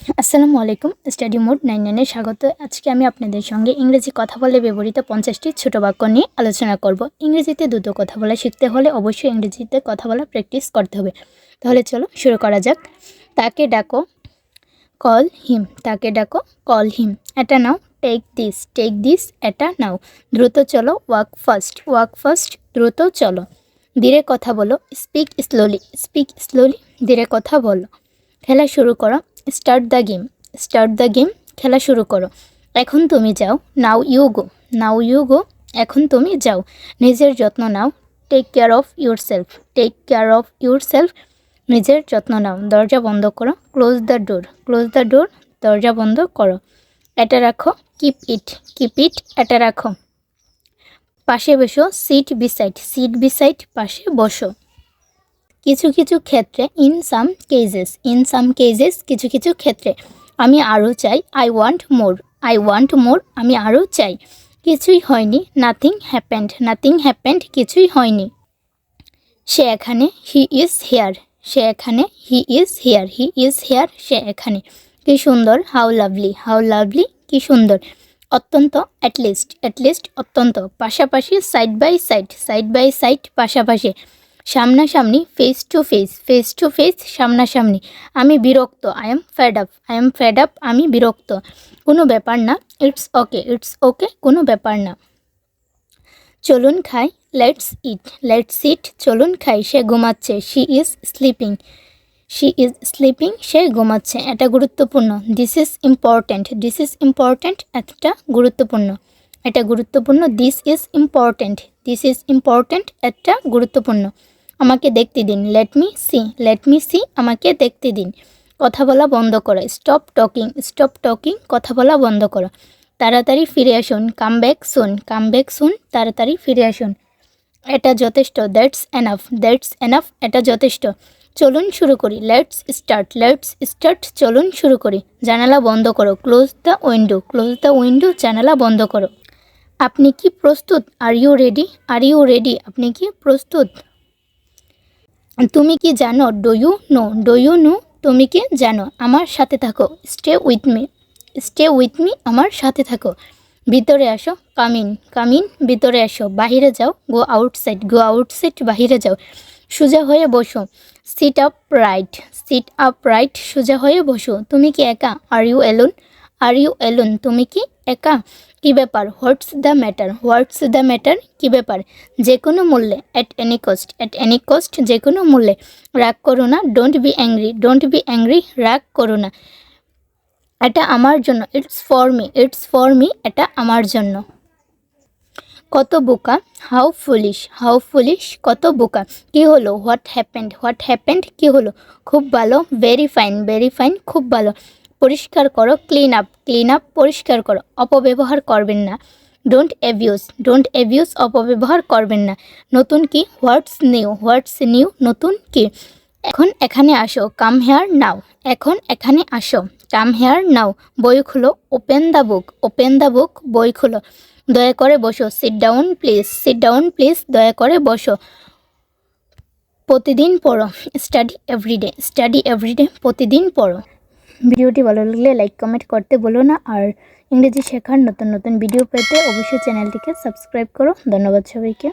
আসসালামু আলাইকুম। Study mode 99 এ স্বাগত। আজকে আমি আপনাদের সঙ্গে ইংরেজি কথা বলে ব্যবহৃত 50টি ছোট বাক্য নিয়ে আলোচনা করব। ইংরেজিতে দ্রুত কথা বলা শিখতে হলে অবশ্যই ইংরেজিতে কথা বলা প্র্যাকটিস করতে হবে। তাহলে চলো শুরু করা যাক। তাকে ডাকো, কল হিম। তাকে ডাকো, কল হিম। এটা নাও, টেক দিস, এটা নাও। দ্রুত চলো, ওয়াক ফাস্ট, দ্রুত চলো। ধীরে কথা বলো, স্পিক স্লোলি, ধীরে কথা বলো। খেলা শুরু করো, স্টার্ট দ্য গেম, খেলা শুরু করো। এখন তুমি যাও, নাও ইউ গো, এখন তুমি যাও। নিজের যত্ন নাও, টেক কেয়ার অফ ইউরসেলফ, নিজের যত্ন নাও। দরজা বন্ধ করো, ক্লোজ দ্য ডোর, দরজা বন্ধ করো। এটা রাখো, কিপ ইট, এটা রাখো। পাশে বসো, সিট বিসাইড, পাশে বসো। কিছু কিছু ক্ষেত্রে ইন সাম কেজেস কিছু কিছু ক্ষেত্রে। আমি আরও চাই, আই ওয়ান্ট মোর, আমি আরও চাই। কিছুই হয়নি, নাথিং হ্যাপেন্ড, কিছুই হয়নি। সে এখানে, হি ইজ হেয়ার, সে এখানে। কি সুন্দর, হাউ লাভলি, কি সুন্দর। অত্যন্ত, অ্যাটলিস্ট, অত্যন্ত। পাশাপাশি, সাইড বাই সাইড, পাশাপাশি। সামনাসামনি, ফেস টু ফেস, সামনাসামনি। আমি বিরক্ত, আই এম ফেড আপ, আমি বিরক্ত। কোনো ব্যাপার না, ইটস ওকে, কোনো ব্যাপার না। চলুন খাই, লেটস ইট, চলুন খাই। সে ঘুমাচ্ছে, শি ইজ স্লিপিং, সে ঘুমাচ্ছে। এটা গুরুত্বপূর্ণ, দিস ইজ ইম্পর্ট্যান্ট, এটা গুরুত্বপূর্ণ। দিস ইজ ইম্পর্ট্যান্ট, এটা গুরুত্বপূর্ণ। আমাকে দেখতে দিন, লেট মি সি, আমাকে দেখতে দিন। কথা বলা বন্ধ করো, স্টপ টকিং, কথা বলা বন্ধ করো। তাড়াতাড়ি ফিরে আসুন, কাম ব্যাক সুন, তাড়াতাড়ি ফিরে আসুন। এটা যথেষ্ট, দ্যাটস এনাফ, এটা যথেষ্ট। চলুন শুরু করি, লেটস স্টার্ট, চলুন শুরু করি। জানালা বন্ধ করো, ক্লোজ দ্য উইন্ডো, জানালা বন্ধ করো। আপনি কি প্রস্তুত, আর ইউ রেডি, আপনি কি প্রস্তুত? তুমি কি জানো, ডু ইউ নো, তুমি কি জানো? আমার সাথে থাকো, স্টে উইথ মি, আমার সাথে থাকো। ভিতরে আসো, কাম ইন, ভিতরে আসো। বাহিরে যাও, গো আউটসাইড, বাহিরে যাও। সোজা হয়ে বসো, সিট আপ রাইট, সোজা হয়ে বসো। তুমি কি একা, আর ইউ এলোন, তুমি কি একা? কি ব্যাপার, হোয়াটস দ্য ম্যাটার, কি ব্যাপার? যে কোনো মূল্যে, অ্যাট এনি কস্ট, যে কোনো মূল্যে। রাগ করো না, ডোন্ট বি অ্যাংরি, রাগ করো না। এটা আমার জন্য, ইটস ফর মি, এটা আমার জন্য। কত বোকা, হাউ ফুলিশ, কত বোকা। কি হলো, হোয়াট হ্যাপেন্ড, কি হলো? খুব ভালো, ভেরি ফাইন, খুব ভালো। পরিষ্কার করো, ক্লিন আপ, পরিষ্কার করো। অপব্যবহার করবেন না, ডোন্ট অ্যাবিউজ, অপব্যবহার করবেন না। নতুন কি, হোয়াটস নিউ, নতুন কি? এখন এখানে আসো, কাম হেয়ার নাও, এখন এখানে আসো, কাম হেয়ার নাও। বই খুলো, ওপেন দ্য বুক, বই খুলো। দয়া করে বসো, সিট ডাউন প্লিজ, দয়া করে বসো। প্রতিদিন পড়ো, স্টাডি এভরিডে, প্রতিদিন পড়ো। ভিডিওটি ভালো লাগলে লাইক কমেন্ট করতে বলো না। আর ইংরেজি শেখার নতুন নতুন ভিডিও পেতে অবশ্যই চ্যানেলটিকে সাবস্ক্রাইব করো। ধন্যবাদ সবাইকে।